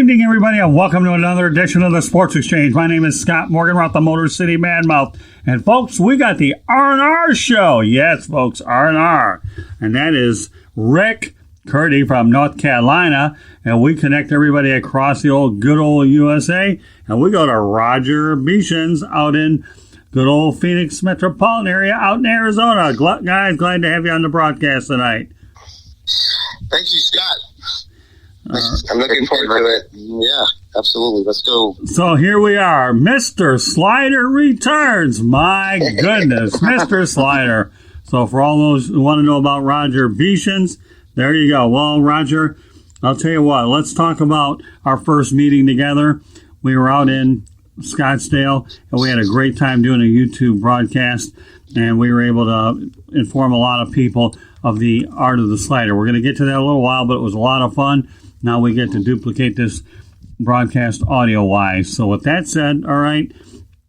evening, everybody, and welcome to another edition of the Sports Exchange. My name is Scott Morgan. We're at the Motor City Madmouth. And, folks, we got the R&R show. Yes, folks, R&R. And that is Rick Curti from North Carolina. And we connect everybody across the good old USA. And we go to Roger Beshens out in good old Phoenix metropolitan area out in Arizona. Guys, glad to have you on the broadcast tonight. Thank you, Scott. I'm looking forward to it. Yeah, absolutely. Let's go. So here we are. Mr. Slider returns. My goodness, Mr. Slider. So for all those who want to know about Roger Beshens, there you go. Well, Roger, I'll tell you what. Let's talk about our first meeting together. We were out in Scottsdale, and we had a great time doing a YouTube broadcast, and we were able to inform a lot of people of the art of the slider. We're going to get to that in a little while, but it was a lot of fun. Now we get to duplicate this broadcast audio-wise. So with that said, all right,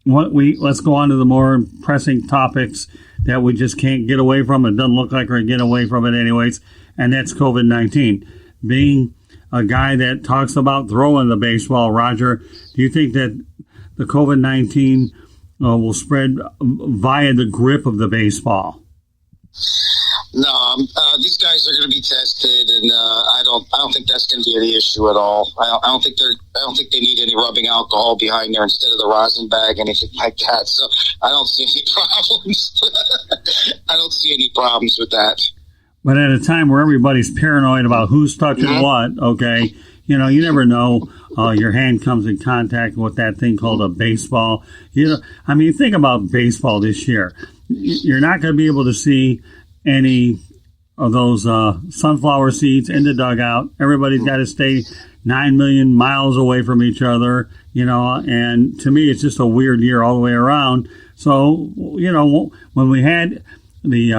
let's go on to the more pressing topics that we just can't get away from. It doesn't look like we're going to get away from it anyways, and that's COVID-19. Being a guy that talks about throwing the baseball, Roger, do you think that the COVID-19 will spread via the grip of the baseball? No, these guys are going to be tested, and I don't think that's going to be any issue at all. I don't think they need any rubbing alcohol behind there instead of the rosin bag, anything like that. So I don't see any problems. I don't see any problems with that. But at a time where everybody's paranoid about who's touching what, okay, you never know. Your hand comes in contact with that thing called a baseball. Think about baseball this year. You're not going to be able to see any of those sunflower seeds in the dugout. Everybody's got to stay 9 million miles away from each other, and to me it's just a weird year all the way around. So, when we had the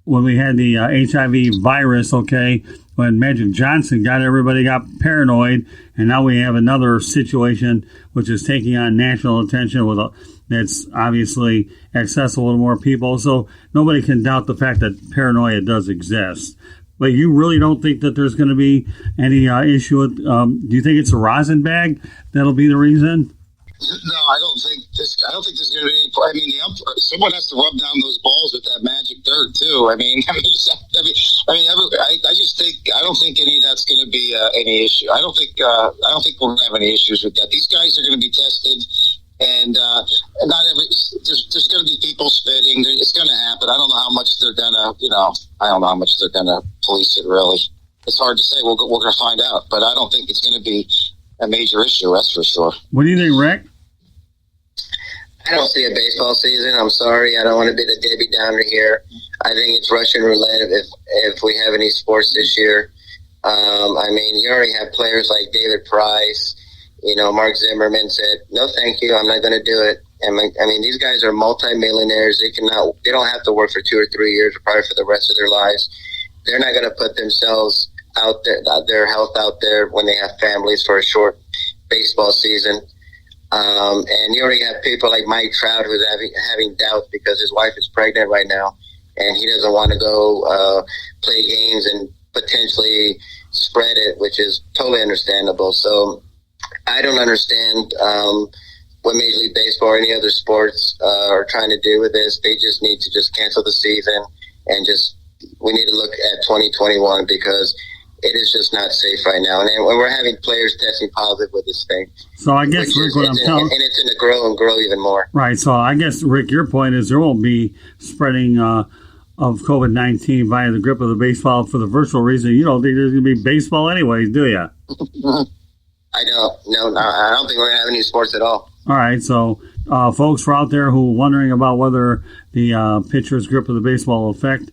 HIV virus, okay, when Magic Johnson everybody got paranoid, and now we have another situation which is taking on national attention that's obviously accessible to more people. So nobody can doubt the fact that paranoia does exist. But you really don't think that there's going to be any issue with, do you think it's a rosin bag that'll be the reason? No, I don't think there's going to be any. Someone has to rub down those balls with that magic dirt too. I don't think any of that's going to be any issue. I don't think we're going to have any issues with that. These guys are going to be tested, and there's going to be people spitting. It's going to happen. I don't know how much they're going to police it. Really, it's hard to say. We're going to find out, but I don't think it's going to be a major issue, that's for sure. What do you think, Rick? I don't see a baseball season. I'm sorry. I don't want to be the Debbie Downer here. I think it's Russian roulette if we have any sports this year. You already have players like David Price. Mark Zimmerman said, no, thank you. I'm not going to do it. These guys are multimillionaires. They don't have to work for 2 or 3 years, or probably for the rest of their lives. They're not going to put themselves out there, their health out there when they have families for a short baseball season. And you already have people like Mike Trout who's having doubts because his wife is pregnant right now, and he doesn't want to go play games and potentially spread it, which is totally understandable. So I don't understand what Major League Baseball or any other sports are trying to do with this. They just need to just cancel the season, and we need to look at 2021 because it is just not safe right now. And we're having players testing positive with this thing. So I guess, Rick, and it's going to grow even more. Right. So I guess, Rick, your point is there won't be spreading of COVID-19 via the grip of the baseball for the virtual reason. You don't think there's going to be baseball anyways, do you? I don't. No, I don't think we're going to have any sports at all. All right. So folks are out there who are wondering about whether the pitcher's grip of the baseball will affect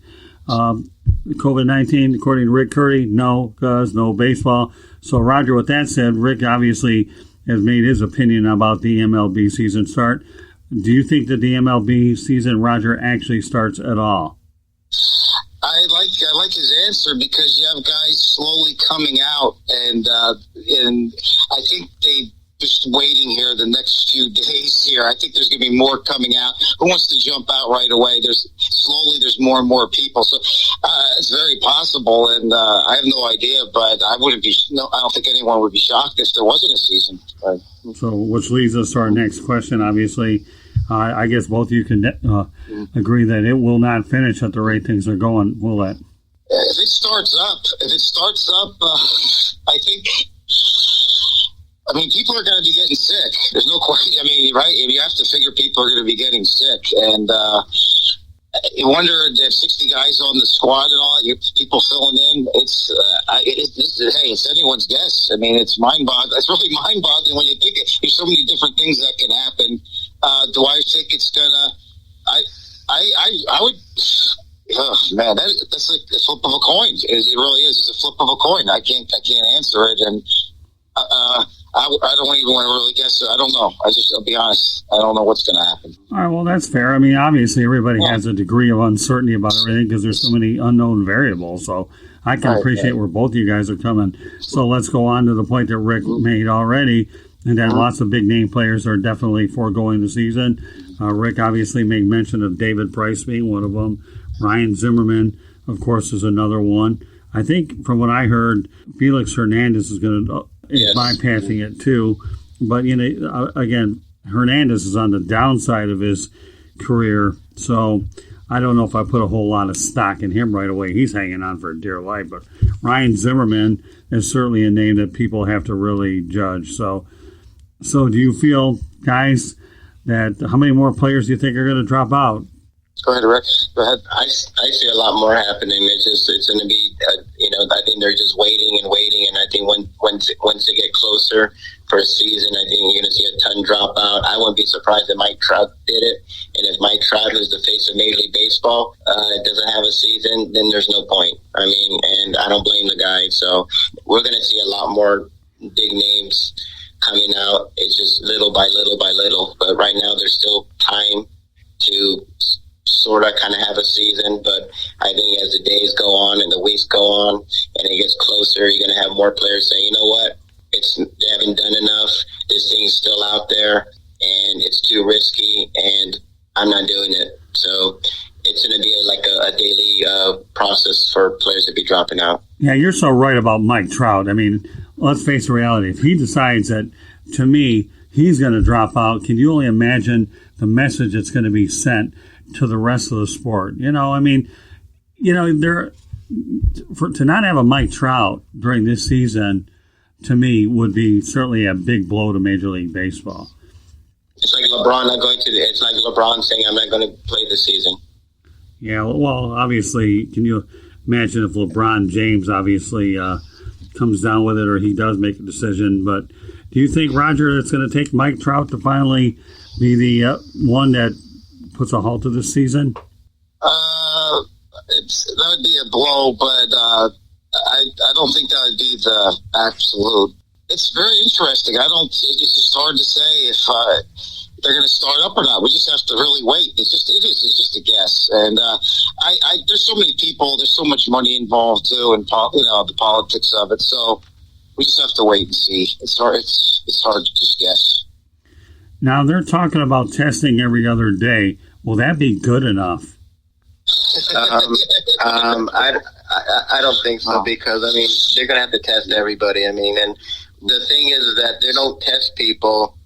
COVID-19, according to Rick Curti, no, because no baseball. So, Roger, with that said, Rick obviously has made his opinion about the MLB season start. Do you think that the MLB season, Roger, actually starts at all? I like his answer because you have guys slowly coming out, and I think they just waiting here the next few days here. I think there's going to be more coming out. Who wants to jump out right away? There's slowly there's more and more people. So it's very possible, and I have no idea, but I don't think anyone would be shocked if there wasn't a season. So, which leads us to our next question, obviously. I guess both of you can agree that it will not finish at the rate things are going, will it? If it starts up, I think, people are going to be getting sick. There's no question. Right? You have to figure people are going to be getting sick. And you wonder if 60 guys on the squad and all that, people filling in. It's anyone's guess. It's mind-boggling. It's really mind-boggling when you think there's so many different things that can happen. Do I think it's going to... I would... Oh, man, that's like a flip of a coin. It really is. It's a flip of a coin. I can't answer it, and I don't even want to really guess it. I don't know. I'll be honest. I don't know what's going to happen. All right, well, that's fair. Obviously, everybody has a degree of uncertainty about everything because there's so many unknown variables. So I can appreciate where both of you guys are coming. So let's go on to the point that Rick made already, and that lots of big-name players are definitely foregoing the season. Rick obviously made mention of David Price being one of them. Ryan Zimmerman, of course, is another one. I think from what I heard, Felix Hernandez is bypassing it too. But, again, Hernandez is on the downside of his career. So I don't know if I put a whole lot of stock in him right away. He's hanging on for dear life. But Ryan Zimmerman is certainly a name that people have to really judge. So do you feel, guys, that how many more players do you think are going to drop out? Go ahead, Rick. Go ahead. I see a lot more happening. It's going to be, I think they're just waiting, and I think once they get closer for a season, I think you're going to see a ton drop out. I wouldn't be surprised if Mike Trout did it, and if Mike Trout, who's the face of Major League Baseball, doesn't have a season, then there's no point. And I don't blame the guy. So we're going to see a lot more big names coming out. It's just little by little by little. But right now, there's still time to sort of kind of have a season, but I think as the days go on and the weeks go on and it gets closer, you're going to have more players say, you know what, they haven't done enough, this thing's still out there and it's too risky and I'm not doing it. So it's going to be like a daily process for players to be dropping out. Yeah, you're so right about Mike Trout. Let's face the reality. If he decides that, to me, he's going to drop out, can you only imagine the message that's going to be sent to the rest of the sport? To not have a Mike Trout during this season, to me, would be certainly a big blow to Major League Baseball. It's like LeBron it's like LeBron saying, I'm not going to play this season. Yeah, well, obviously, can you imagine if LeBron James obviously comes down with it or he does make a decision? But do you think, Roger, it's going to take Mike Trout to finally be the one that puts a halt to this season? That would be a blow, but I don't think that would be the absolute. It's very interesting. It's just hard to say if they're going to start up or not. We just have to really wait. It's just a guess. And there's so many people. There's so much money involved too, and the politics of it. So we just have to wait and see. It's hard to just guess. Now, they're talking about testing every other day. Will that be good enough? I don't think so, because, they're going to have to test everybody. And the thing is that they don't test people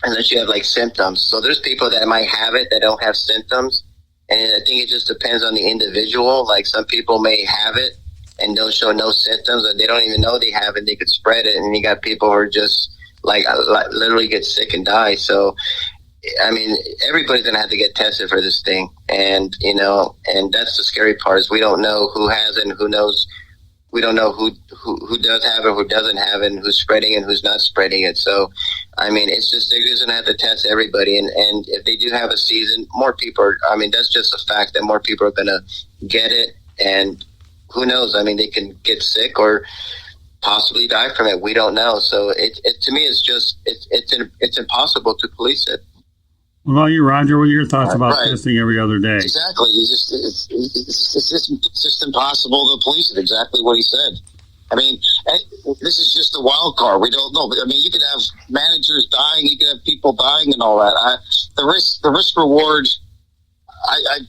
unless you have, symptoms. So there's people that might have it that don't have symptoms. And I think it just depends on the individual. Like, some people may have it and don't show no symptoms, or they don't even know they have it. They could spread it. And you got people who are just literally get sick and die. So, everybody's going to have to get tested for this thing. And, and that's the scary part, is we don't know who has it and who knows. We don't know who does have it, who doesn't have it, and who's spreading it and who's not spreading it. So, it's just, they're just going to have to test everybody. And if they do have a season, more people are, that's just a fact that more people are going to get it. And who knows? They can get sick or possibly die from it. We don't know. So it to me, it's impossible to police it. What about you, Roger? What are your thoughts about testing every other day? Exactly. It's just impossible to police it. Exactly what he said. This is just a wild card. We don't know. But, you could have managers dying. You could have people dying and all that. The risk reward. I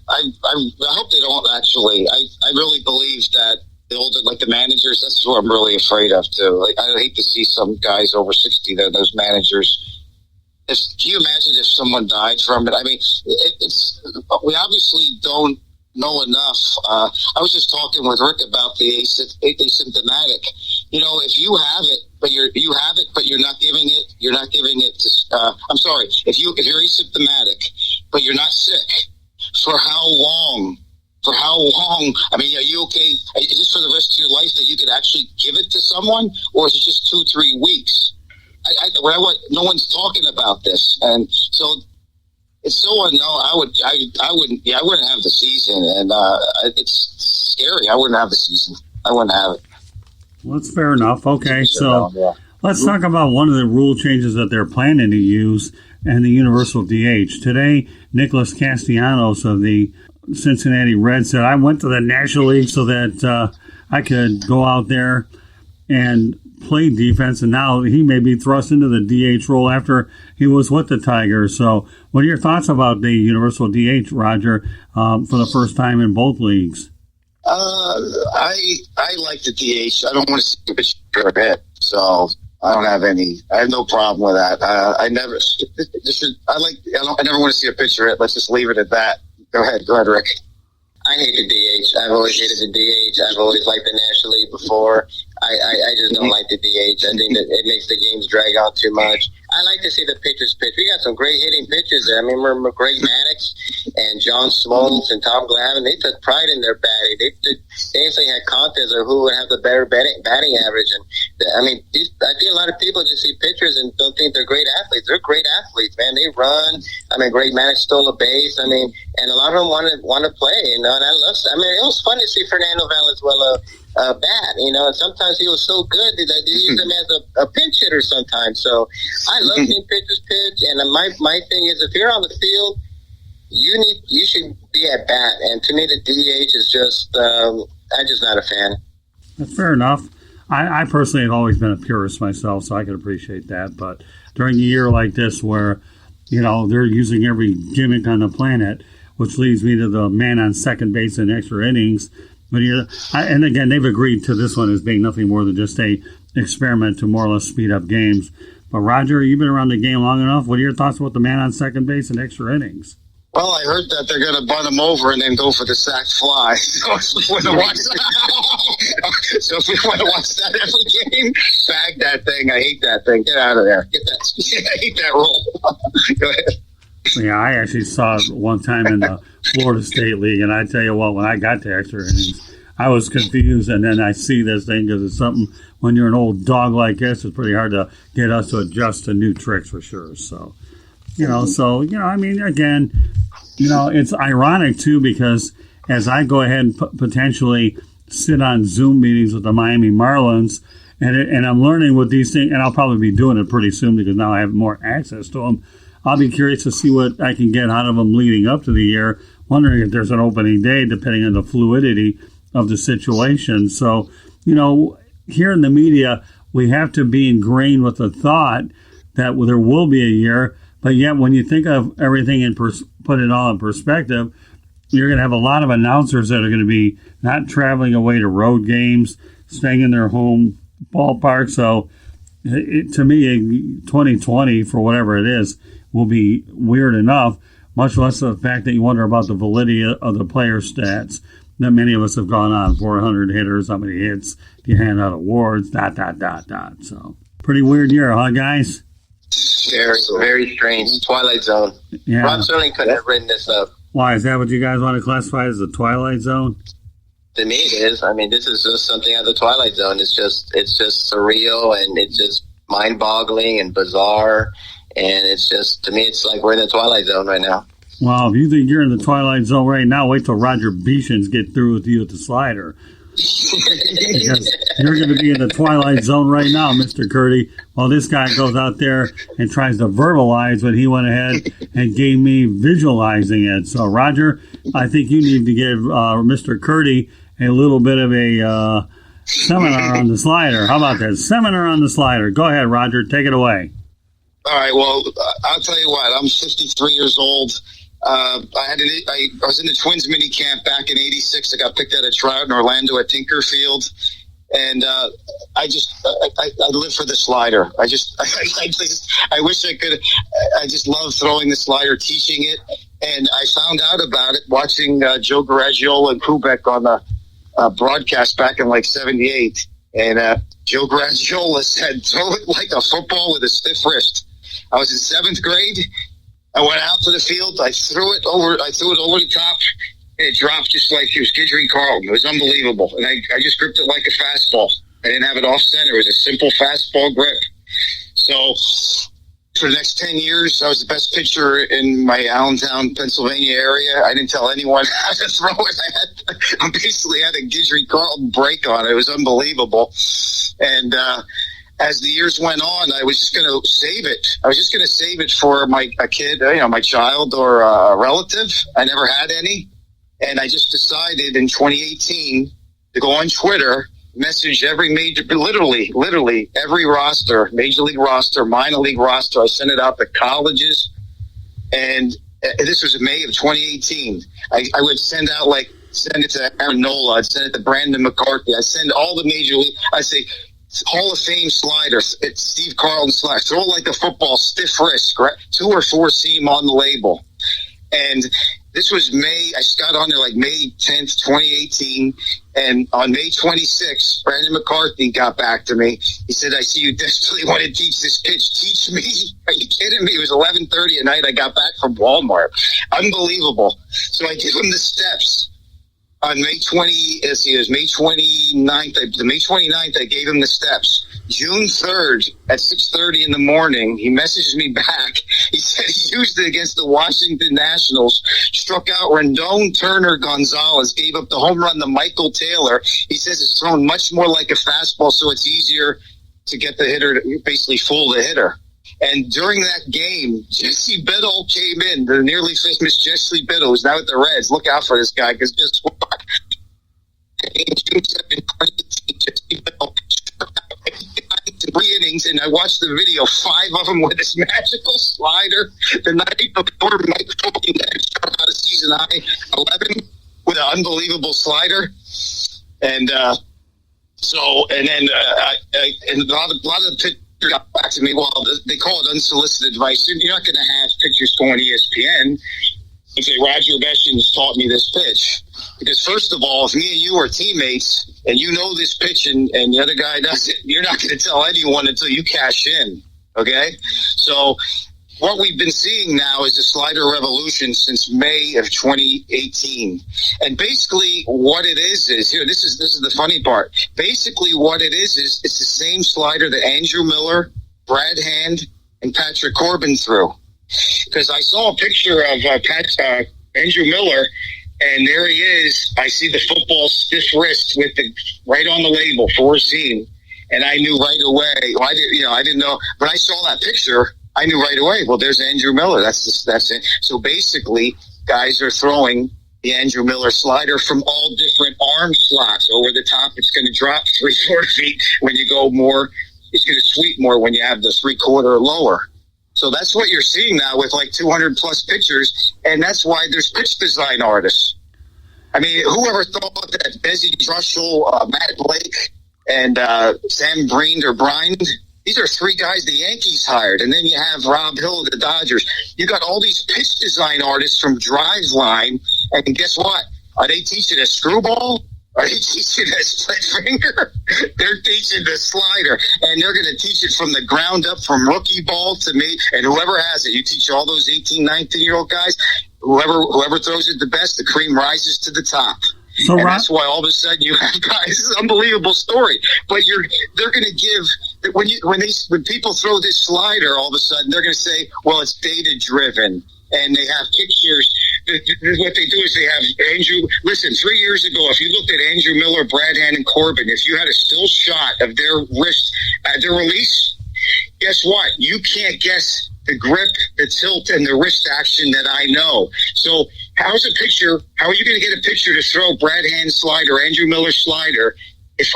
hope they don't actually. I really believe that the older, like the managers, that's what I'm really afraid of too. Like, I hate to see some guys over 60, those managers. Can you imagine if someone died from it? I mean, we obviously don't know enough. I was just talking with Rick about the asymptomatic. You know, if you have it, but you're not giving it to. I'm sorry, if you're asymptomatic, but you're not sick, for how long? For how long? I mean, are you okay? Is this for the rest of your life that you could actually give it to someone, or is it just 2-3 weeks? No one's talking about this, and so it's so unknown. I wouldn't have the season, and it's scary. I wouldn't have the season. I wouldn't have it. Well, that's fair enough. Okay, so let's talk about one of the rule changes that they're planning to use, and the universal DH. Today, Nicholas Castellanos of the Cincinnati Reds said, I went to the National League so that I could go out there and play defense, and now he may be thrust into the DH role after he was with the Tigers. So what are your thoughts about the universal DH, Roger, for the first time in both leagues? I like the DH. I don't want to see a pitcher hit, so I have no problem with that. I never want to see a pitcher hit. Let's just leave it at that. Go ahead, Rick. I hate the DH. I've always hated the DH. I've always liked the National League before. I just don't like the DH. I think that it makes the games drag out too much. I like to see the pitchers pitch. We got some great hitting pitchers there. I mean, remember Greg Maddux and John Smoltz and Tom Glavine? They took pride in their batting. They actually had contests of who would have the better batting average. And I mean, I think a lot of people just see pitchers and don't think they're great athletes. They're great athletes, man. They run. I mean, Greg Maddux stole a base. I mean, and a lot of them want to play. You know, and it was fun to see Fernando Valenzuela bat, you know, and sometimes he was so good that they used him as a pinch hitter sometimes. So I love seeing pitchers pitch, and my thing is, if you're on the field, you should be at bat. And to me, the DH is just, I'm just not a fan. That's fair enough. I personally have always been a purist myself, so I can appreciate that. But during a year like this where, you know, they're using every gimmick on the planet, which leads me to the man on second base in extra innings. But and again, they've agreed to this one as being nothing more than just a experiment to more or less speed up games. But Roger, you've been around the game long enough. What are your thoughts about the man on second base in extra innings? Well, I heard that they're going to bunt him over and then go for the sack fly. So if we want to watch that every game, bag that thing. I hate that thing. Get out of there. Get that. I hate that rule. Go ahead. Yeah, I actually saw it one time in the Florida State League, and I tell you what, when I got to extra innings, I was confused, and then I see this thing because it's something, when you're an old dog like this, it's pretty hard to get us to adjust to new tricks for sure. So, I mean, again, it's ironic, too, because as I go ahead and potentially sit on Zoom meetings with the Miami Marlins, and I'm learning with these things, and I'll probably be doing it pretty soon because now I have more access to them. I'll be curious to see what I can get out of them leading up to the year, wondering if there's an opening day, depending on the fluidity of the situation. So, here in the media, we have to be ingrained with the thought that there will be a year, but yet when you think of everything and put it all in perspective, you're going to have a lot of announcers that are going to be not traveling away to road games, staying in their home ballpark. So, to me, 2020, for whatever it is, will be weird enough, much less the fact that you wonder about the validity of the player stats that many of us have gone on, 400 hitters, how many hits, do you hand out awards, ... So, pretty weird year, huh, guys? Very, very strange. Twilight Zone. Yeah. Rob certainly couldn't have written this up. Why, is that what you guys want to classify as the Twilight Zone? To me, it is. I mean, this is just something out of the Twilight Zone. It's just surreal, and it's just mind-boggling and bizarre. And it's just, to me, it's like we're in the Twilight Zone right now. Well, if you think you're in the Twilight Zone right now, wait till Roger Beshens get through with you at the slider. Because you're going to be in the Twilight Zone right now, Mr. Curti, while this guy goes out there and tries to verbalize what he went ahead and gave me visualizing it. So, Roger, I think you need to give Mr. Curti a little bit of a seminar on the slider. How about that? Seminar on the slider. Go ahead, Roger. Take it away. All right, well, I'll tell you what. I'm 53 years old. I was in the Twins mini camp back in '86. I got picked out of Trout in Orlando at Tinker Field, and I live for the slider. I wish I could. I just love throwing the slider, teaching it, and I found out about it watching Joe Garagiola and Kubek on the broadcast back in like '78, and Joe Garagiola said, "Throw it like a football with a stiff wrist." I was in 7th grade. I went out to the field. I threw it over the top, and it dropped just like it was Gidry Carlton. It was unbelievable. And I just gripped it like a fastball. I didn't have it off center. It was a simple fastball grip. So for the next 10 years, I was the best pitcher in my Allentown, Pennsylvania area. I didn't tell anyone how to throw it. I basically had a Gidry Carlton break on it. It was unbelievable. And as the years went on, I was just going to save it. I was just going to save it for a kid, my child or a relative. I never had any. And I just decided in 2018 to go on Twitter, message every literally every roster, major league roster, minor league roster. I sent it out to colleges. And this was in May of 2018. I would send it to Aaron Nola. I'd send it to Brandon McCarthy. I send all the major league. I say, Hall of Fame slider. It's Steve Carlton slider. Throw it like a football, stiff wrist, 2 or 4 seam on the label. And this was May. I got on there like May 10th, 2018. And on May 26th, Brandon McCarthy got back to me. He said, "I see you desperately want to teach this pitch. Teach me." Are you kidding me? It was 11:30 at night. I got back from Walmart. Unbelievable. So I give him the steps. On May 29th, I gave him the steps. June 3rd at 6:30 in the morning, he messaged me back. He said he used it against the Washington Nationals, struck out Rendon, Turner, Gonzalez, gave up the home run to Michael Taylor. He says it's thrown much more like a fastball, so it's easier to get the hitter to basically fool the hitter. And during that game, Jesse Biddle came in, the nearly famous Jesse Biddle, who's now at the Reds. Look out for this guy, because guess what? In June 7th, 2018, Jesse Biddle in 3 innings, and I watched the video, 5 of them with this magical slider. The night before Mike Foley struck out a season high 11 with an unbelievable slider. And and a lot of the pitchers got back to me. Well, they call it unsolicited advice. You're not going to have pitchers go on ESPN and say, "Roger Beshens taught me this pitch." Because first of all, if me and you are teammates and you know this pitch and the other guy doesn't, you're not going to tell anyone until you cash in. Okay? So what we've been seeing now is a slider revolution since May of 2018. And basically what it is here, this is the funny part. Basically what it is it's the same slider that Andrew Miller, Brad Hand, and Patrick Corbin threw. Because I saw a picture of Andrew Miller, and there he is. I see the football stiff wrist with the right on the label, 4 seam, and I knew right away. Well, I didn't know, but I saw that picture. I knew right away. Well, there's Andrew Miller. That's it. So basically, guys are throwing the Andrew Miller slider from all different arm slots over the top. It's going to drop 3-4 feet when you go more. It's going to sweep more when you have the 3/4 or lower. So that's what you're seeing now with like 200 plus pitchers, and that's why there's pitch design artists. I mean, whoever thought that Bezzy Drushel, Matt Blake, and Sam Brind, these are 3 guys the Yankees hired, and then you have Rob Hill of the Dodgers. You got all these pitch design artists from Driveline, and guess what? Are they teaching a screwball? Are they teaching a split finger? They're teaching the slider, and they're going to teach it from the ground up, from rookie ball to me, and whoever has it. You teach all those 18, 19-year-old guys, whoever throws it the best, the cream rises to the top. So and that's why all of a sudden you have guys. This is an unbelievable story. But they're going to give when people throw this slider, all of a sudden they're going to say, "Well, it's data driven," and they have pictures. What they do is they have Andrew. Listen, 3 years ago, if you looked at Andrew Miller, Brad Hand, and Corbin, if you had a still shot of their wrist at their release, guess what? You can't guess the grip, the tilt, and the wrist action that I know. So how are you going to get a picture to throw Brad Hand slider, Andrew Miller slider, if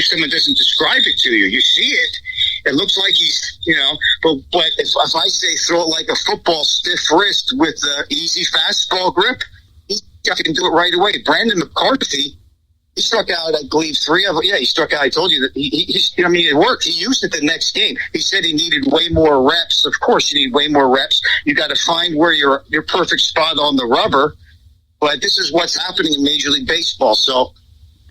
someone doesn't describe it to you? You see it, It looks like he's, but if I say throw it like a football, stiff wrist with easy fastball grip, he can do it right away. Brandon McCarthy, he struck out, I believe, 3 of them. Yeah, he struck out. I told you that it worked. He used it the next game. He said he needed way more reps. Of course, you need way more reps. You got to find where your perfect spot on the rubber. But this is what's happening in Major League Baseball. So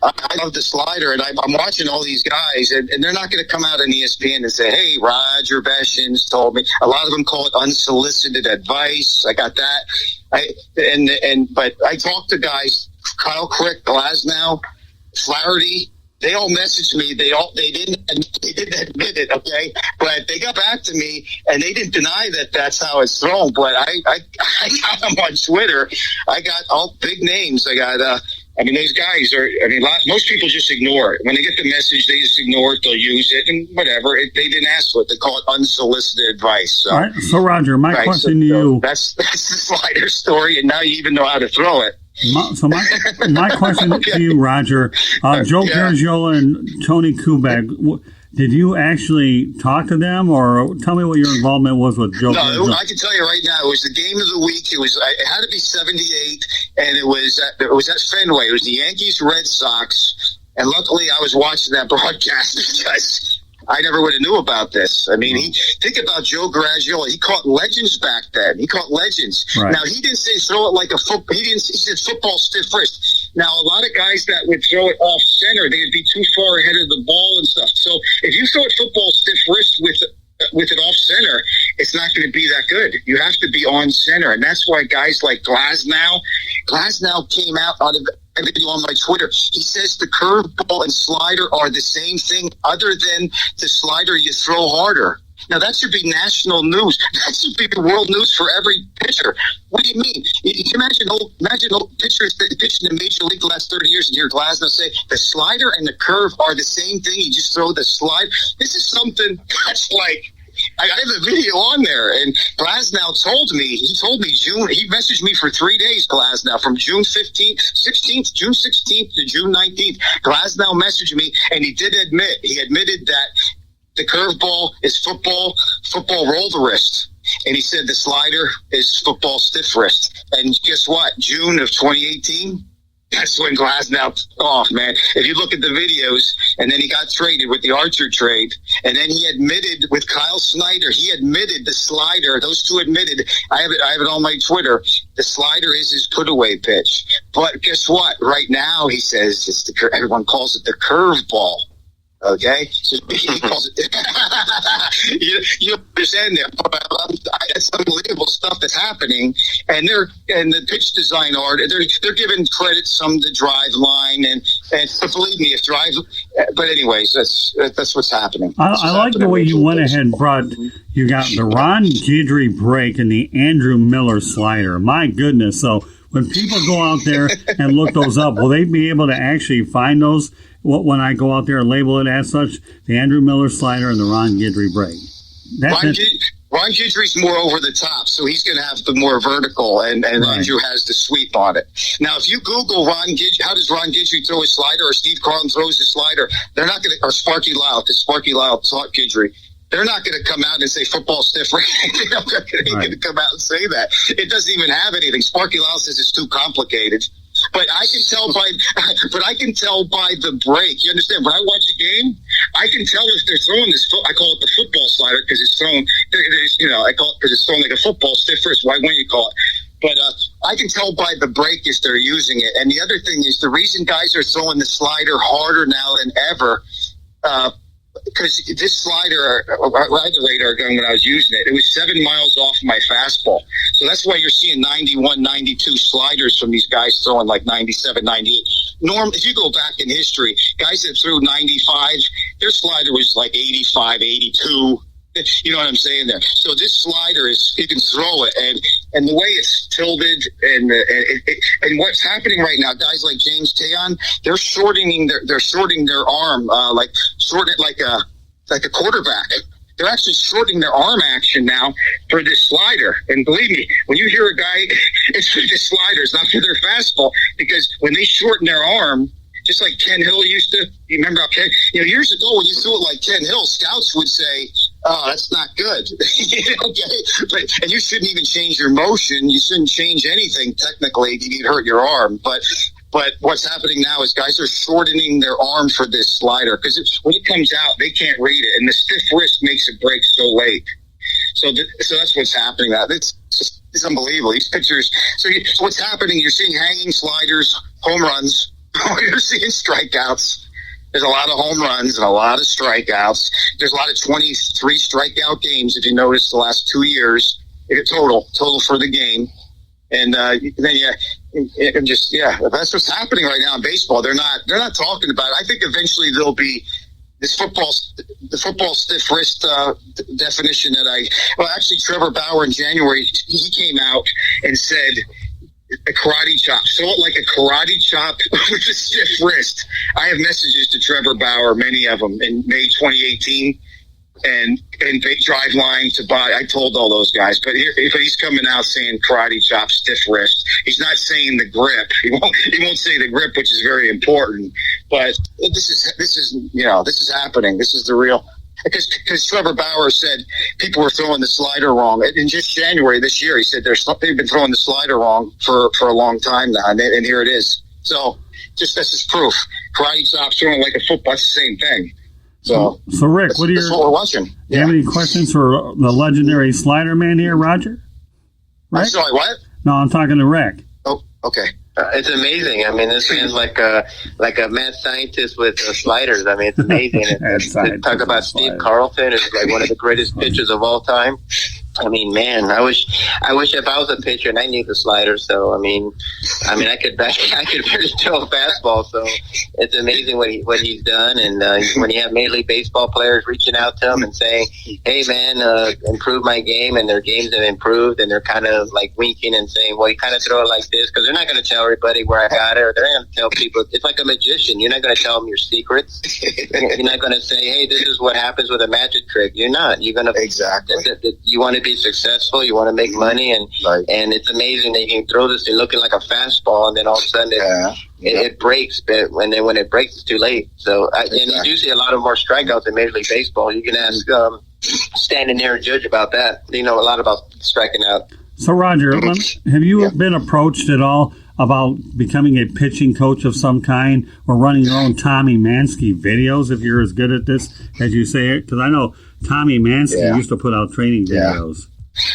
I love the slider, and I'm watching all these guys, and they're not going to come out on ESPN and say, hey, Roger Beshens told me. A lot of them call it unsolicited advice. I got that. But I talked to guys, Kyle Crick, Glasnow, Flaherty. They all messaged me. They didn't admit it, okay? But they got back to me, and they didn't deny that that's how it's thrown. But I got them on Twitter. I got all big names. I got these guys are. Most people just ignore it. When they get the message, they just ignore it. They'll use it and whatever. They didn't ask for it. They call it unsolicited advice. So, all right. So Roger, my question to you. That's the slider story, and now you even know how to throw it. My question to you, Roger, Joe Garagiola and Tony Kubek, did you actually talk to them, or tell me what your involvement was with Joe? No, I can tell you right now, it was the game of the week. It had to be 78, and it was at Fenway. It was the Yankees Red Sox, and luckily I was watching that broadcast because I never would have knew about this. Think about Joe Garagiola. He caught legends back then. He caught legends. Right. Now, he didn't say throw it like a football. He said football stiff wrist. Now, a lot of guys that would throw it off center, they'd be too far ahead of the ball and stuff. So if you throw it football stiff wrist with it off center, it's not going to be that good. You have to be on center. And that's why guys like Glasnow came out on a video on my Twitter. He says the curveball and slider are the same thing other than the slider you throw harder. Now, that should be national news. That should be world news for every pitcher. What do you mean? You imagine old pitchers that pitched in the Major League the last 30 years and hear Glasnow say the slider and the curve are the same thing. You just throw the slide. This is something that's like, I have a video on there, and Glasnow told me June. He messaged me for 3 days, Glasnow, from June 16th to June 19th. Glasnow messaged me, and he admitted that the curveball is football roll the wrist. And he said the slider is football stiff wrist. And guess what? June of 2018, that's when Glasnow took off, man. If you look at the videos, and then he got traded with the Archer trade, and then he admitted with Kyle Snyder, he admitted the slider. Those two admitted. I have it on my Twitter. The slider is his put-away pitch. But guess what? Right now, he says everyone calls it the curveball. Okay, so he calls it. You understand there? It's unbelievable stuff that's happening, and the pitch design art. They're giving credit some to drive line, and believe me, if drive. But anyways, that's what's happening. I like the way you went ahead and brought. You got the Ron Guidry break and the Andrew Miller slider. My goodness! So when people go out there and look those up, will they be able to actually find those? When I go out there and label it as such, the Andrew Miller slider and the Ron Guidry break. Ron Guidry's more over the top, so he's going to have the more vertical, and right. Andrew has the sweep on it. Now, if you Google Ron Guidry, how does Ron Guidry throw his slider, or Steve Carlton throws his slider, they're not going to, or Sparky Lyle, because Sparky Lyle taught Guidry. They're not going to come out and say football stiff. They're not going to come out and say that. It doesn't even have anything. Sparky Lyle says it's too complicated. But I can tell by the break. You understand? When I watch a game, I can tell if they're throwing this. I call it the football slider because it's thrown. I call it because it's thrown like a football stiff wrist. Why wouldn't you call it? But I can tell by the break if they're using it. And the other thing is the reason guys are throwing the slider harder now than ever. Because this slider, I had the radar gun when I was using it. It was 7 miles off my fastball. So that's why you're seeing 91, 92 sliders from these guys throwing like 97, 98. If you go back in history, guys that threw 95, their slider was like 85, 82. You know what I'm saying there? So this slider you can throw it, and the way it's tilted, and what's happening right now, guys like James Taillon, they're shortening their arm, shorten it like a quarterback. They're actually shortening their arm action now for this slider. And believe me, when you hear a guy, it's for this slider, it's not for their fastball, because when they shorten their arm, Just like Ken Hill used to. You remember how years ago when you threw it like Ken Hill, scouts would say, "Oh, that's not good." Okay, and you shouldn't even change your motion. You shouldn't change anything technically. You'd hurt your arm. But what's happening now is guys are shortening their arm for this slider because when it comes out, they can't read it, and the stiff wrist makes it break so late. So that's what's happening. It's unbelievable. These pitchers. So what's happening? You're seeing hanging sliders, home runs. You're seeing strikeouts. There's a lot of home runs and a lot of strikeouts. There's a lot of 23 strikeout games, if you notice, the last 2 years. Total for the game. And then that's what's happening right now in baseball. They're not talking about it. I think eventually there'll be the football stiff wrist definition actually Trevor Bauer in January, he came out and said a karate chop. Throw it like a karate chop with a stiff wrist. I have messages to Trevor Bauer, many of them, in May 2018, and drive line to buy. I told all those guys, but he's coming out saying karate chop, stiff wrist. He's not saying the grip. He won't say the grip, which is very important. But this is happening. This is the real. Because Trevor Bauer said people were throwing the slider wrong. In just January this year, he said they've been throwing the slider wrong for a long time now, and here it is. So this is proof. Karate chop, throwing like a football, it's the same thing. So Rick, that's what we're watching. Do you have any questions for the legendary slider man here, Roger? Rick? I'm sorry, what? No, I'm talking to Rick. Oh, okay. It's amazing. I mean, this man's like a mad scientist with sliders. I mean, it's amazing. Talk about Steve Carlton is like one of the greatest pitchers of all time. I mean, man, I wish if I was a pitcher and I knew the slider. So I mean, I could barely throw a fastball. So it's amazing what he's done. And when you have Major League Baseball players reaching out to him and saying, "Hey, man, improve my game," and their games have improved, and they're kind of like winking and saying, "Well, you kind of throw it like this," because they're not going to tell everybody where I got it, or they're not going to tell people. It's like a magician. You're not going to tell them your secrets. You're not going to say, "Hey, this is what happens with a magic trick." You're not. You're going to exactly. You want to be successful, you want to make money, and it's amazing that you can throw this thing looking like a fastball, and then all of a sudden it breaks. But when it breaks, it's too late. So you do see a lot of more strikeouts in Major League Baseball. You can ask standing there and judge about that. They know a lot about striking out. So Roger, have you been approached at all about becoming a pitching coach of some kind, or running your own Tommy Mansky videos if you're as good at this as you say it? Because I know Tommy Mansky used to put out training videos.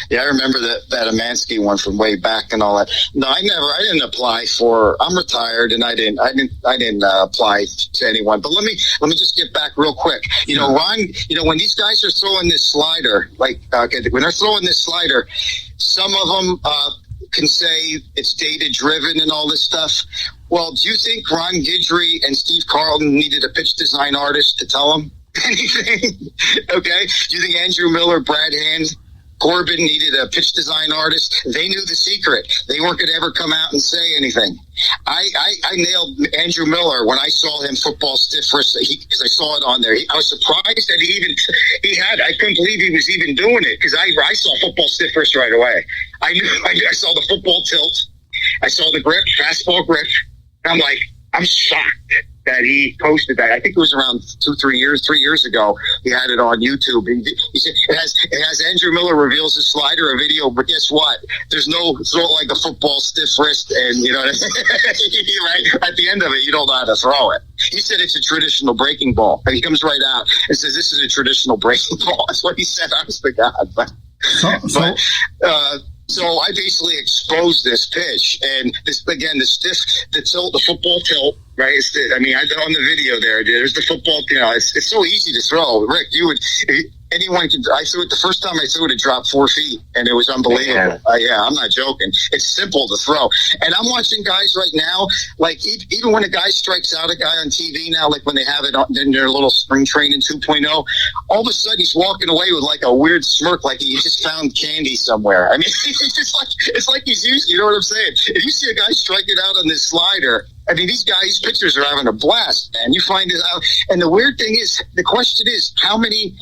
Yeah, I remember that Amansky one from way back and all that. No, I didn't apply for. I'm retired, and I didn't apply to anyone. But let me just get back real quick. Ron. When these guys are throwing this slider, when they're throwing this slider, some of them can say it's data driven and all this stuff. Well, do you think Ron Guidry and Steve Carlton needed a pitch design artist to tell them anything? Okay. Do you think Andrew Miller, Brad Hand, Corbin needed a pitch design artist? They knew the secret. They weren't going to ever come out and say anything. I nailed Andrew Miller when I saw him football stiff wrist, because I saw it on there. I was surprised that I couldn't believe he was even doing it, because I saw football stiff wrist right away. I saw the football tilt. I saw the grip, fastball grip. I'm like, I'm shocked that he posted that. I think it was around 3 years ago. He had it on YouTube. He said it has Andrew Miller reveals his slider, a video, but guess what? There's no throw it like a football stiff wrist, and right at the end of it, you don't know how to throw it. He said it's a traditional breaking ball. And he comes right out and says this is a traditional breaking ball. That's what he said. I was the god, So I basically exposed this pitch, and the tilt, the football tilt, right? On the video there's the football. It's so easy to throw. Rick, anyone can. I threw it the first time I threw it dropped 4 feet, and it was unbelievable. I'm not joking. It's simple to throw, and I'm watching guys right now. Like even when a guy strikes out a guy on TV now, like when they have it in their little spring training 2.0, all of a sudden he's walking away with like a weird smirk, like he just found candy somewhere. I mean, it's like he's used. You know what I'm saying? If you see a guy striking out on this slider, I mean, these pitchers are having a blast, man. You find it out. And the weird thing is, the question is, how many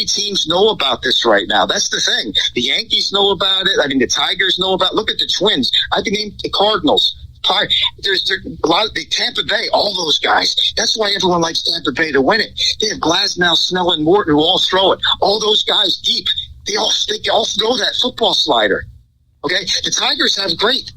teams know about this right now? That's the thing. The Yankees know about it. I mean, the Tigers know about it. Look at the Twins. I can name the Cardinals. There's a lot of Tampa Bay, all those guys. That's why everyone likes Tampa Bay to win it. They have Glasnow, Snell, and Morton who all throw it. All those guys deep. They all throw that football slider. Okay, the Tigers have great.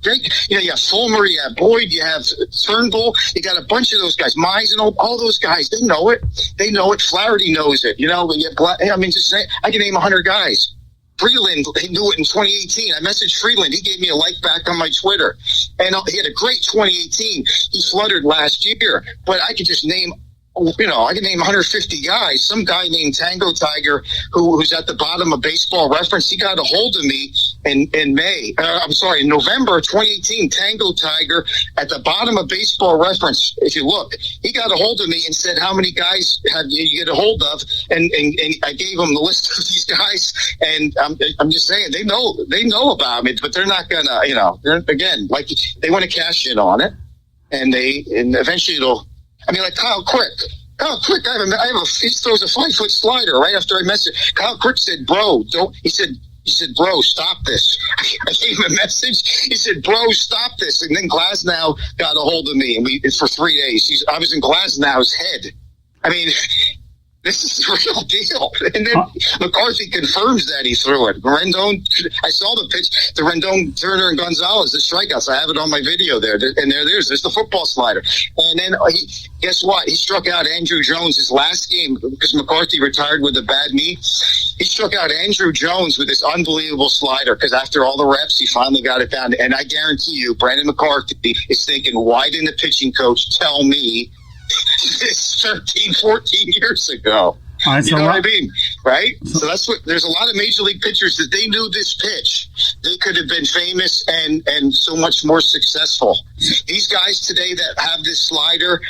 You have Fulmer, you have Boyd, you have Turnbull. You got a bunch of those guys, Mize and all those guys. They know it. Flaherty knows it. When you have, just say, I can name 100 guys. Freeland, he knew it in 2018. I messaged Freeland. He gave me a like back on my Twitter, and he had a great 2018. He fluttered last year, but I could just name. I can name 150 guys. Some guy named Tango Tiger, who's at the bottom of Baseball Reference, he got a hold of me in November 2018. Tango Tiger at the bottom of Baseball Reference. If you look, he got a hold of me and said, "How many guys have you get a hold of?" And I gave him the list of these guys. And I'm just saying they know about me, but they're not gonna. Again, like they want to cash in on it, and eventually it'll. Like Kyle Crick. He throws a 5-foot slider right after I messaged. Kyle Crick said, "Bro, don't." He said, "Bro, stop this." I gave him a message. He said, "Bro, stop this." And then Glasnow got a hold of me, and for 3 days. I was in Glasnow's head. This is the real deal. And then McCarthy confirms that he threw it. Rendon, I saw the pitch, the Rendon, Turner, and Gonzalez, the strikeouts. I have it on my video there. And there's the football slider. And then guess what? He struck out Andrew Jones his last game because McCarthy retired with a bad knee. He struck out Andrew Jones with this unbelievable slider because after all the reps, he finally got it down. And I guarantee you, Brandon McCarthy is thinking, why didn't the pitching coach tell me this 13, 14 years ago? Right, you know what I mean? Right? So that's what, there's a lot of major league pitchers that they knew this pitch. They could have been famous and so much more successful. These guys today that have this slider,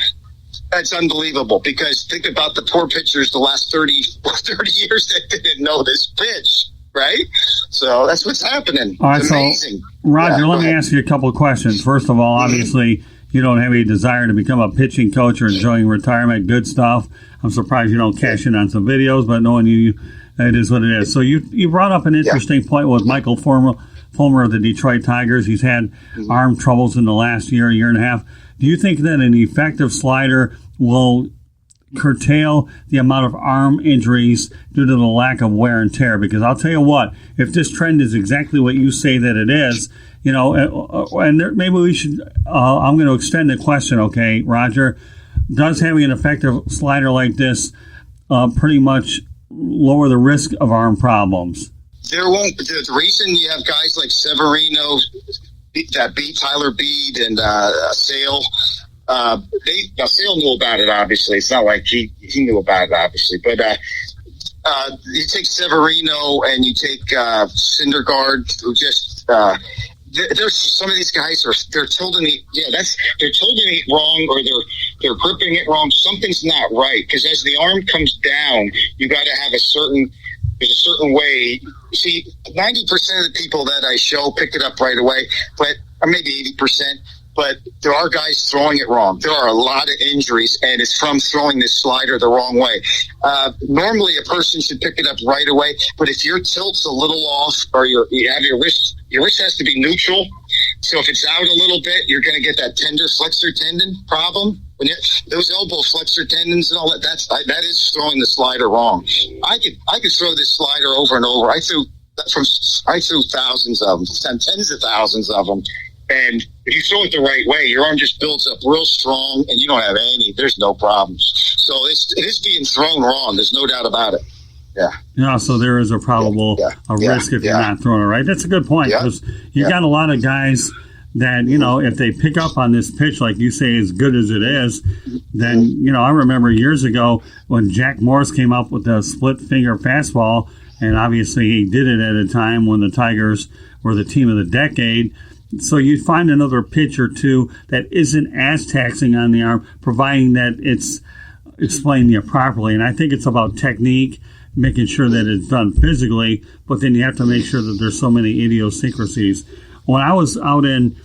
that's unbelievable because think about the poor pitchers the last 30 years that didn't know this pitch. Right? So that's what's happening. All right, it's amazing. So, Roger, let me ask you a couple of questions. First of all, obviously, you don't have any desire to become a pitching coach or enjoying retirement. Good stuff. I'm surprised you don't cash in on some videos, but knowing you, it is what it is. So you brought up an interesting point with Michael Fulmer of the Detroit Tigers. He's had arm troubles in the last year and a half. Do you think that an effective slider will curtail the amount of arm injuries due to the lack of wear and tear? Because I'll tell you what, if this trend is exactly what you say that it is, and maybe we should, I'm going to extend the question, okay, Roger, does having an effective slider like this pretty much lower the risk of arm problems? There won't. The reason you have guys like Severino that beat Tyler Beede and Sale, Sale knew about it, obviously. It's not like he knew about it, obviously. But you take Severino and you take Syndergaard, who just there's some of these guys they're tilting it wrong, or they're gripping it wrong. Something's not right because as the arm comes down, you got to have there's a certain way. See, 90% of the people that I show pick it up right away, or maybe 80%. But there are guys throwing it wrong. There are a lot of injuries, and it's from throwing this slider the wrong way. Normally, a person should pick it up right away, but if your tilt's a little off, or you have your wrist has to be neutral. So if it's out a little bit, you're going to get that tender flexor tendon problem. Those elbow flexor tendons and all that is throwing the slider wrong. I could throw this slider over and over. I threw thousands of them, tens of thousands of them. And if you throw it the right way, your arm just builds up real strong, and you don't have there's no problems. So it is being thrown wrong. There's no doubt about it. Yeah. Yeah, so there is a probable risk if you're not throwing it right. That's a good point, because you got a lot of guys that, if they pick up on this pitch, like you say, as good as it is, then, I remember years ago when Jack Morris came up with the split-finger fastball, and obviously he did it at a time when the Tigers were the team of the decade. So you find another pitch or two that isn't as taxing on the arm, providing that it's explained properly. And I think it's about technique, making sure that it's done physically, but then you have to make sure that there's so many idiosyncrasies. When I was out in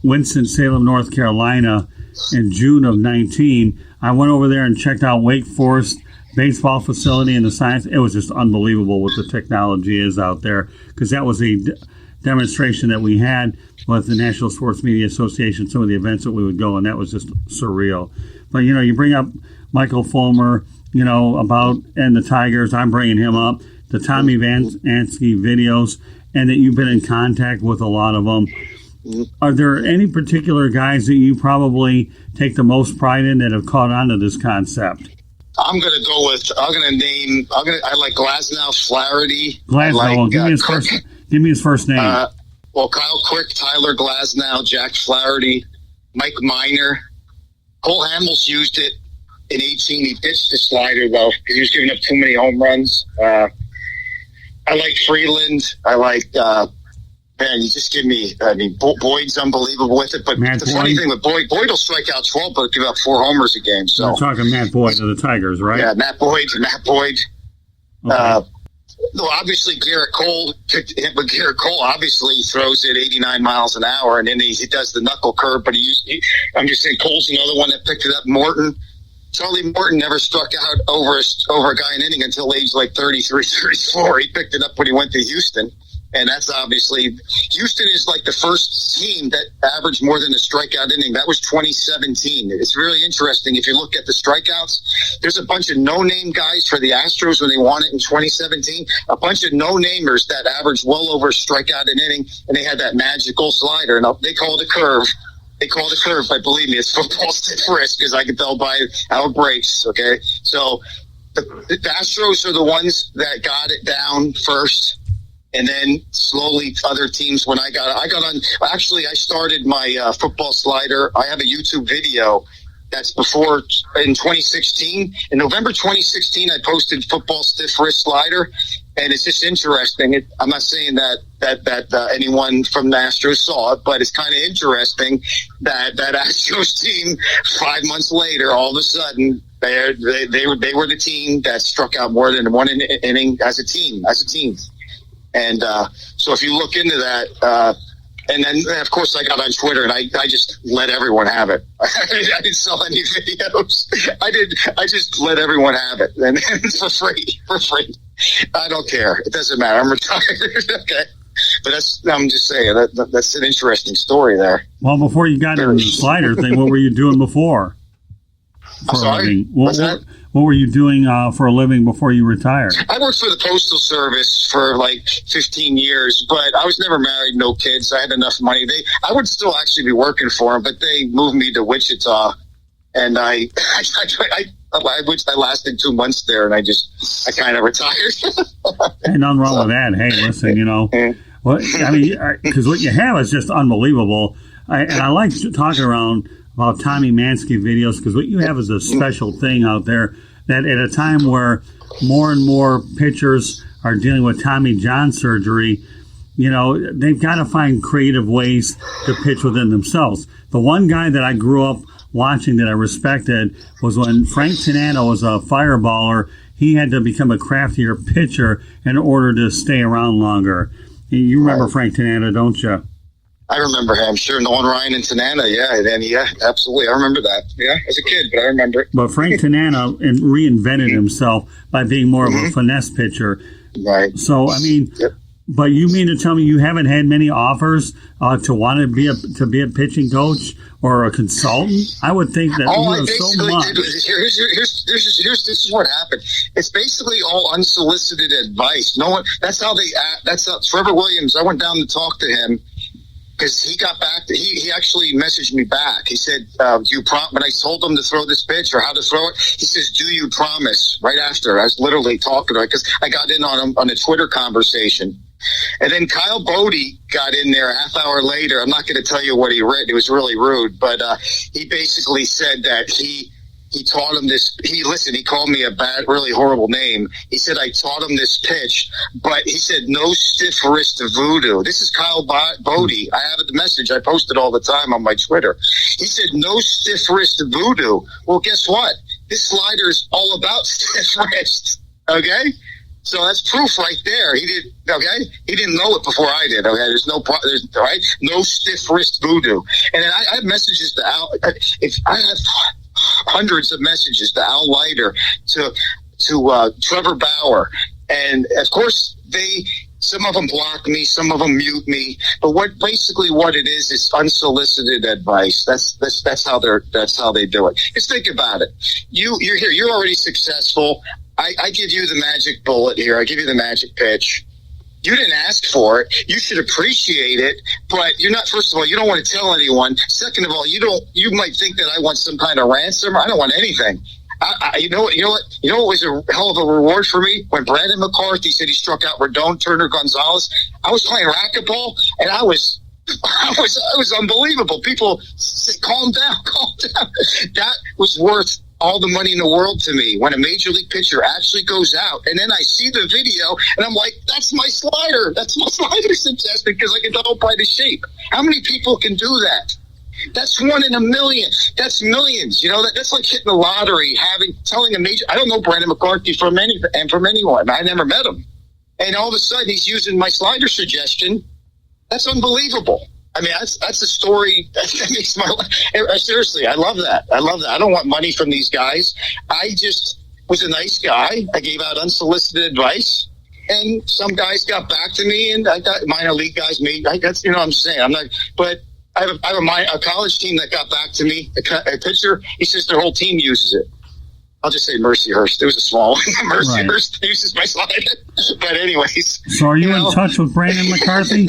Winston-Salem, North Carolina in June of 19, I went over there and checked out Wake Forest baseball facility and the science. It was just unbelievable what the technology is out there, because that was a demonstration that we had with the National Sports Media Association, some of the events that we would go, and that was just surreal. But, you bring up Michael Fulmer, and the Tigers. I'm bringing him up. The Tommy Vansky videos, and that you've been in contact with a lot of them. Are there any particular guys that you probably take the most pride in that have caught on to this concept? I like Glasnow, Flaherty. Glasnow, give me his first name. Kyle Quick, Tyler Glasnow, Jack Flaherty, Mike Minor. Cole Hamels used it in 18. He pitched the slider, though, because he was giving up too many home runs. I like Freeland. I like, you just give me, Boyd's unbelievable with it. But funny thing with Boyd will strike out 12, but give up 4 homers a game. So we're talking Matt Boyd of the Tigers, right? Yeah, Matt Boyd. Okay. Obviously, Garrett Cole obviously throws it 89 miles an hour, and then he does the knuckle curve. But I'm just saying, Cole's another one that picked it up. Charlie Morton never struck out over a guy in inning until age like 33, 34. He picked it up when he went to Houston. And that's obviously, Houston is like the first team that averaged more than a strikeout inning. That was 2017. It's really interesting. If you look at the strikeouts, there's a bunch of no-name guys for the Astros when they won it in 2017. A bunch of no-namers that averaged well over a strikeout an inning, and they had that magical slider. And they call it a curve. But believe me, it's football stiff wrist, because I can tell by how it breaks, okay? So the Astros are the ones that got it down first. And then slowly other teams, when I got on, actually I started my football slider. I have a YouTube video that's before in 2016. In November 2016, I posted football stiff wrist slider. And it's just interesting. I'm not saying that anyone from the Astros saw it, but it's kind of interesting that Astros team 5 months later, all of a sudden, they were the team that struck out more than one inning as a team. And so if you look into that, and then of course I got on Twitter and I just let everyone have it. I didn't sell any videos. I just let everyone have it, and for free. I don't care. It doesn't matter. I'm retired. Okay. But I'm just saying that's an interesting story there. Well, before you got into the slider thing, what were you doing before? I'm sorry? What were you doing for a living before you retired? I worked for the Postal Service for like 15 years, but I was never married, no kids. I had enough money. I would still actually be working for them, but they moved me to Wichita, and I lasted 2 months there, and I kind of retired. Hey, nothing wrong with that. Hey, listen, because what you have is just unbelievable. I like talking around about Tommy Vansky videos, because what you have is a special thing out there that at a time where more and more pitchers are dealing with Tommy John surgery, they've got to find creative ways to pitch within themselves. The one guy that I grew up watching that I respected was when Frank Tanana was a fireballer. He had to become a craftier pitcher in order to stay around longer. You remember Frank Tanana, don't you? I remember him, sure. Nolan Ryan and Tanana, yeah, absolutely. I remember that. Yeah, as a kid, but I remember it. But Frank Tanana reinvented himself by being more of a finesse pitcher. Right. So, But you mean to tell me you haven't had many offers to want to be a pitching coach or a consultant? I would think that you have so much. This is what happened. It's basically all unsolicited advice. No one. That's how Trevor Williams. I went down to talk to him, because he got back. He actually messaged me back. He said, when I told him to throw this pitch or how to throw it, he says, do you promise? Right after. I was literally talking to him, because I got in on him on a Twitter conversation. And then Kyle Bodie got in there a half hour later. I'm not going to tell you what he read. It was really rude. But he basically said that he taught him this. He called me a bad, really horrible name. He said, I taught him this pitch, but he said, no stiff wrist voodoo. This is Kyle Bodie. I have the message. I post it all the time on my Twitter. He said, no stiff wrist voodoo. Well, guess what? This slider is all about stiff wrist. Okay? So that's proof right there. He didn't know it before I did. Okay, there's no stiff wrist voodoo. And then I have messages to Al. I have hundreds of messages to Al Leiter, to Trevor Bauer, and of course Some of them block me, some of them mute me. But what it is unsolicited advice. That's how they do it. Just think about it. You're here. You're already successful. I give you the magic bullet here. I give you the magic pitch. You didn't ask for it. You should appreciate it, but you're not. First of all, you don't want to tell anyone. Second of all, you might think that I want some kind of ransom. I don't want anything. You know what was a hell of a reward for me when Brandon McCarthy said he struck out Rodon, Turner, Gonzalez. I was playing racquetball, and I was unbelievable. People say, "Calm down, calm down." That was worth all the money in the world to me when a major league pitcher actually goes out, and then I see the video and I'm like, that's my slider suggested because I can tell by the shape. How many people can do that? That's 1 in a million. That's millions. That's like hitting the lottery, telling a major. I don't know Brandon McCarthy from anyone. I never met him, and all of a sudden he's using my slider suggestion. That's unbelievable. I mean, that's a story that makes my life. Seriously, I love that. I don't want money from these guys. I just was a nice guy. I gave out unsolicited advice, and some guys got back to me, and I got minor league guys. I'm just saying. I'm not, but I have a college team that got back to me. A pitcher, he says their whole team uses it. I'll just say Mercyhurst. It was a small one. Mercyhurst uses my slider. But anyways. So are you in touch with Brandon McCarthy?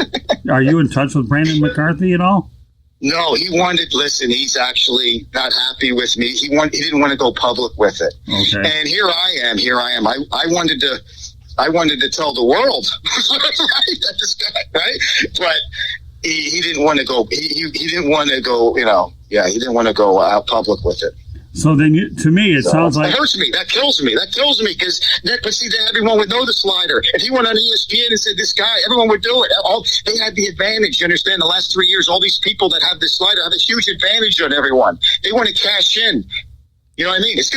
Are you in touch with Brandon McCarthy at all? No, he's actually not happy with me. He didn't want to go public with it. Okay. And here I am. I wanted to tell the world right, that this guy, right? But he didn't want to go. He didn't want to go. He didn't want to go out public with it. So then, to me, it sounds like it hurts me. That kills me. Because then everyone would know the slider. If he went on ESPN and said this guy, everyone would do it. They had the advantage. You understand? The last 3 years, all these people that have this slider have a huge advantage on everyone. They want to cash in. You know what I mean? It's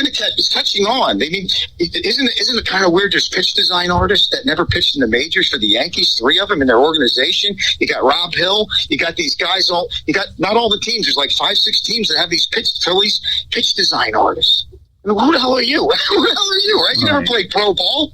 catching on. I mean, isn't it kind of weird? There's pitch design artists that never pitched in the majors for the Yankees, 3 of them in their organization. You got Rob Hill. You got these guys. You got not all the teams. There's like 5-6 teams that have these Phillies pitch design artists. I mean, who the hell are you? Who the hell are you? Right? You never played pro ball.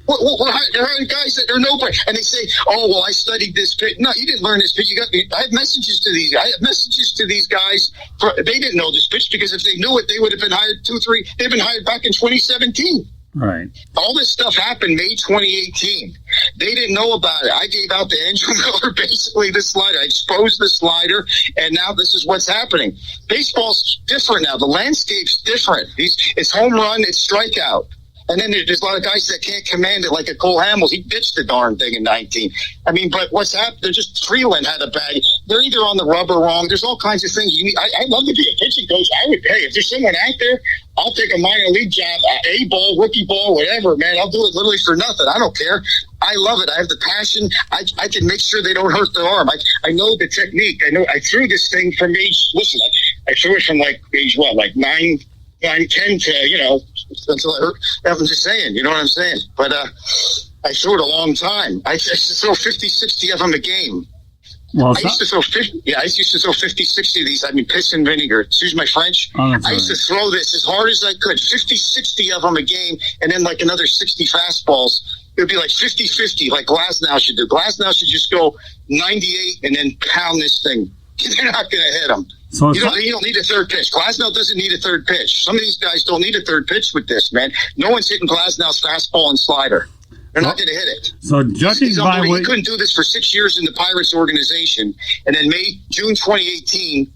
There are guys that are nobody, and they say, "Oh, well, I studied this pitch." No, you didn't learn this pitch. I have messages to these. Guys. They didn't know this pitch because if they knew it, they would have been hired 2-3. They've been hired back in 2017. Right. All this stuff happened May 2018. They didn't know about it. I gave out to Andrew Miller basically the slider. I exposed the slider, and now this is what's happening. Baseball's different now. The landscape's different. It's home run. It's strikeout. And then there's a lot of guys that can't command it, like a Cole Hamels. He pitched the darn thing in 19. I mean, but what's happened? They're just Freeland had a bag. They're either on the rubber wrong. There's all kinds of things. I love to be a pitching coach. If there's someone out there, I'll take a minor league job, A ball, rookie ball, whatever, man. I'll do it literally for nothing. I don't care. I love it. I have the passion. I can make sure they don't hurt their arm. I know the technique. I threw this thing from age. Listen, I threw it from age 9, 10 to until I hurt. I'm just saying, you know what I'm saying? But I threw it a long time. I used to throw 50, 60 of them a game. Well, I used to throw 50. Yeah, I used to throw 50, 60 of these. I mean, piss and vinegar. Excuse my French. I used to throw this as hard as I could, 50, 60 of them a game, and then like another 60 fastballs. It would be like 50-50, like Glasnow should do. Glasnow should just go 98 and then pound this thing. They're not going to hit him. So you don't need a third pitch. Glasnow doesn't need a third pitch. Some of these guys don't need a third pitch with this, man. No one's hitting Glasnow's fastball and slider. They're not going to hit it. So judging by what he couldn't do this for 6 years in the Pirates organization, and then June 2018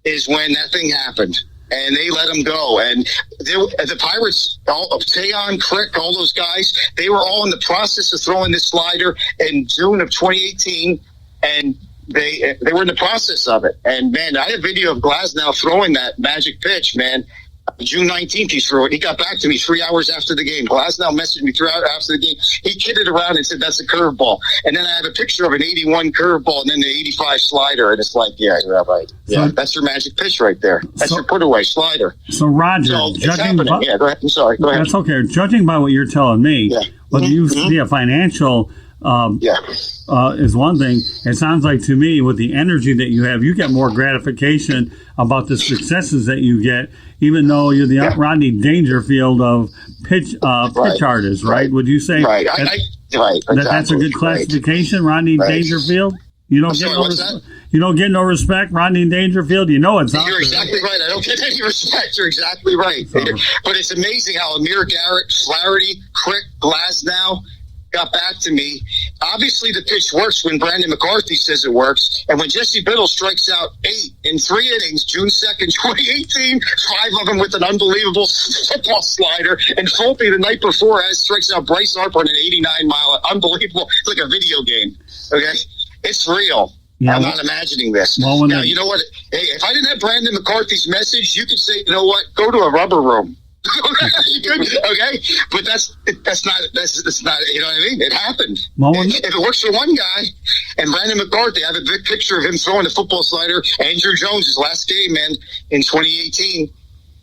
is when that thing happened, and they let him go. And the Pirates, Tayon, Crick, all those guys, they were all in the process of throwing this slider in June of 2018, and they were in the process of it. And, man, I have video of Glasnow throwing that magic pitch, man. June 19th, he threw it. He got back to me 3 hours after the game. Glasnow messaged me 3 hours after the game. He kidded around and said, that's a curveball. And then I have a picture of an 81 curveball and then the 85 slider. And it's like, yeah, you're right. Yeah, that's your magic pitch right there. That's your put-away slider. So, Roger, judging by... Yeah, go ahead. I'm sorry. Go ahead. That's okay. Judging by what you're telling me, whether you see a financial is one thing. It sounds like to me, with the energy that you have, you get more gratification about the successes that you get, even though you're the Rodney Dangerfield of pitch artists, right? Would you say that's a good classification, Rodney Dangerfield? You don't get no respect, Rodney Dangerfield. You know it's. You're exactly right. I don't get any respect. You're exactly right. But it's amazing how Amir Garrett, Flaherty, Crick, Glasnow got back to me. Obviously, the pitch works when Brandon McCarthy says it works. And when Jesse Biddle strikes out 8 in 3 innings, June 2nd, 2018, 5 of them with an unbelievable football slider. And Fulte the night before strikes out Bryce Harper on an 89-mile, unbelievable. It's like a video game. Okay? It's real. Yeah, I'm not imagining this. Well, now, you know what? Hey, if I didn't have Brandon McCarthy's message, you could say, you know what? Go to a rubber room. You could, okay? But that's not, you know what I mean? It happened. Well, if it works for one guy, and Brandon McCarthy, I have a big picture of him throwing the football slider, Andrew Jones, his last game, man, in 2018.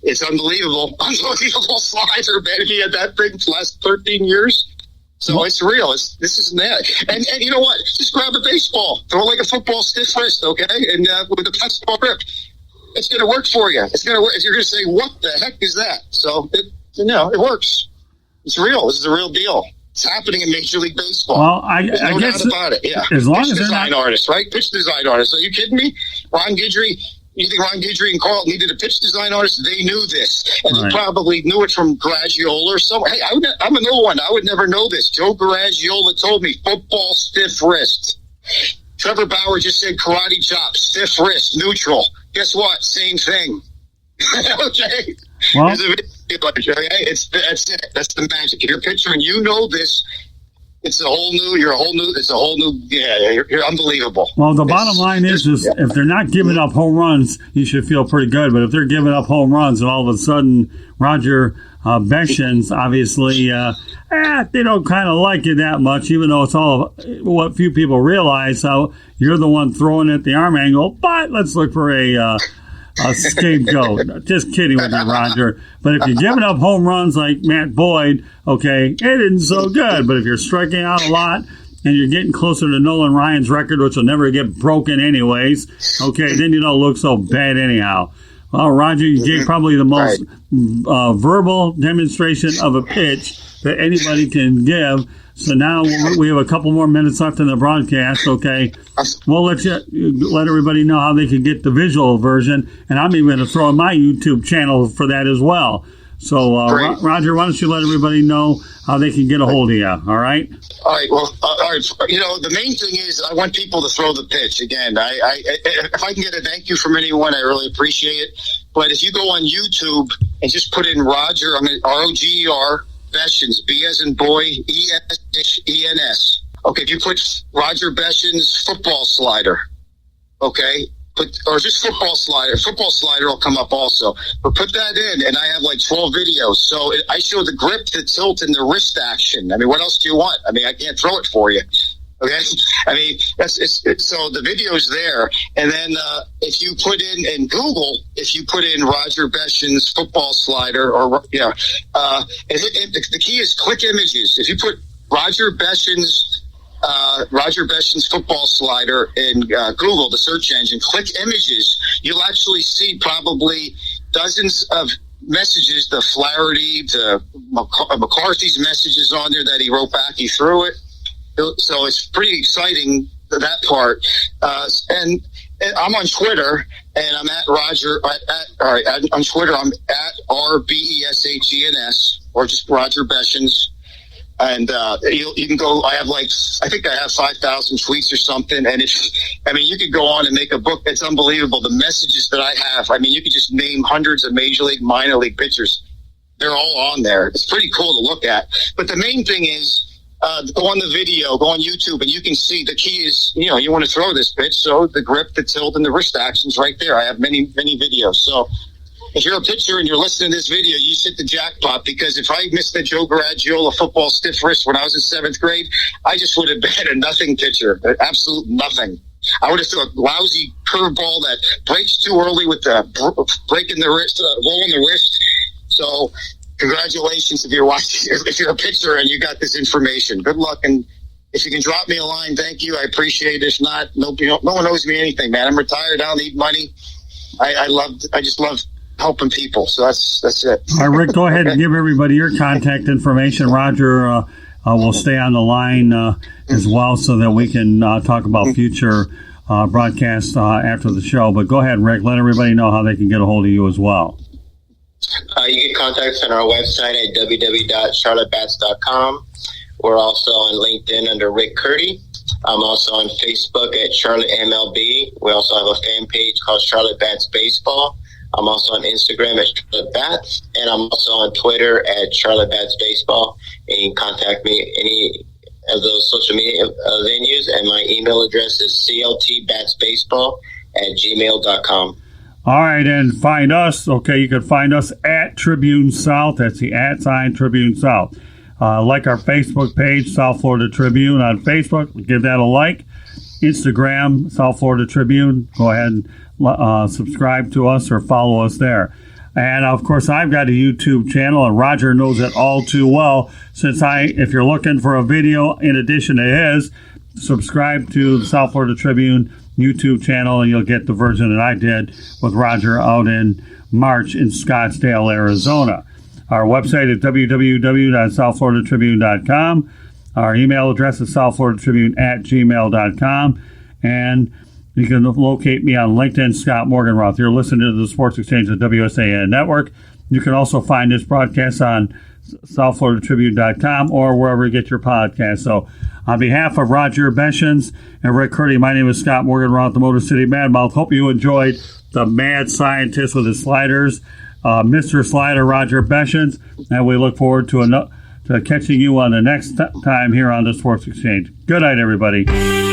It's unbelievable. Unbelievable slider, man. He had that thing for the last 13 years. So it's real. This isn't that. And you know what? Just grab a baseball. Throw like a football stiff wrist, okay? And with a fastball grip. It's going to work for you. It's going to work. You're going to say, what the heck is that? So, it works. It's real. This is a real deal. It's happening in Major League Baseball. Well, I no guess doubt about it. Yeah. As long pitch as design artists, right? Pitch design artists. Are you kidding me? Ron Guidry. You think Ron Guidry and Carlton needed a pitch design artist? They knew this. And they probably knew it from Garagiola or somewhere. Hey, I'm another one. I would never know this. Joe Garagiola told me football stiff wrist. Trevor Bauer just said karate chop, stiff wrist, neutral. Guess what? Same thing. Okay? Well, that's it. That's the magic. If you're a pitcher and you know this, it's you're unbelievable. Well, the bottom line is if they're not giving up home runs, you should feel pretty good. But if they're giving up home runs and all of a sudden Roger Beshens, obviously, they don't kind of like you that much, even though it's all what few people realize, how you're the one throwing at the arm angle. But let's look for a scapegoat. Just kidding with you, Roger. But if you're giving up home runs like Matt Boyd, okay, it isn't so good. But if you're striking out a lot and you're getting closer to Nolan Ryan's record, which will never get broken anyways, okay, then you don't look so bad anyhow. Well, Roger, you gave probably the most verbal demonstration of a pitch that anybody can give. So now we have a couple more minutes left in the broadcast, okay? We'll let everybody know how they can get the visual version, and I'm even going to throw in my YouTube channel for that as well. So, Roger, why don't you let everybody know how they can get a hold of you, all right? All right, well, the main thing is I want people to throw the pitch. Again, if I can get a thank you from anyone, I really appreciate it. But if you go on YouTube and just put in Roger, Roger Beshens, B as in boy, E-S-H-E-N-S. Okay, if you put Roger Beshens football slider, okay, or just football slider will come up also. But put that in, and I have like 12 videos. So I show the grip, the tilt, and the wrist action. I mean, what else do you want? I mean, I can't throw it for you. Okay, I mean so the video's there, and then if you put in Google, if you put in Roger Beshens football slider, or the key is click images. If you put Roger Beshens football slider in Google, the search engine, click images, you'll actually see probably dozens of messages. The Flaherty, to McCarthy's messages on there that he wrote back. He threw it. So it's pretty exciting, that part. And I'm on Twitter, and I'm at Roger. On Twitter, I'm at RBESHENS, or just Roger Beshens. And you can go. I think I have 5,000 tweets or something. And you could go on and make a book. It's unbelievable. The messages that I have. I mean, you could just name hundreds of major league, minor league pitchers. They're all on there. It's pretty cool to look at. But the main thing is, go on the video, go on YouTube, and you can see the key is, you want to throw this pitch, so the grip, the tilt, and the wrist action's right there. I have many, many videos. So if you're a pitcher and you're listening to this video, you hit the jackpot, because if I missed the Joe Garagiola football stiff wrist when I was in 7th grade, I just would have been a nothing pitcher, absolute nothing. I would have thrown a lousy curveball that breaks too early with the breaking the wrist, rolling the wrist. So congratulations if you're watching, if you're a pitcher and you got this information. Good luck, and if you can drop me a line, thank you. I appreciate it. If not, no one owes me anything, man. I'm retired. I don't need money. I just love helping people. So that's it. All right, Rick, go ahead and give everybody your contact information. Roger will stay on the line as well so that we can talk about future broadcasts after the show. But go ahead, Rick. Let everybody know how they can get a hold of you as well. You can contact us on our website at www.charlottebats.com. We're also on LinkedIn under Rick Curti. I'm also on Facebook at Charlotte MLB. We also have a fan page called Charlotte Bats Baseball. I'm also on Instagram at Charlotte Bats, and I'm also on Twitter at Charlotte Bats Baseball. And you can contact me any of those social media venues, and my email address is cltbatsbaseball@gmail.com. All right, and find us. Okay, you can find us at Tribune South. That's the @ sign Tribune South. Like our Facebook page, South Florida Tribune on Facebook. Give that a like. Instagram, South Florida Tribune. Go ahead and subscribe to us or follow us there. And, of course, I've got a YouTube channel, and Roger knows it all too well. If you're looking for a video in addition to his, subscribe to the South Florida Tribune YouTube channel, and you'll get the version that I did with Roger out in March in Scottsdale, Arizona. Our website is www.southfloridatribune.com. Our email address is southfloridatribune@gmail.com. And you can locate me on LinkedIn, Scott Morganroth. You're listening to the Sports Exchange of WSAN Network. You can also find this broadcast on southfloridatribune.com or wherever you get your podcasts. So on behalf of Roger Beshens and Rick Curti, my name is Scott Morganroth, the Motor City Madmouth. Hope you enjoyed the mad scientist with his sliders, Mr. Slider, Roger Beshens, and we look forward to catching you on the next time here on the Sports Exchange. Good night, everybody.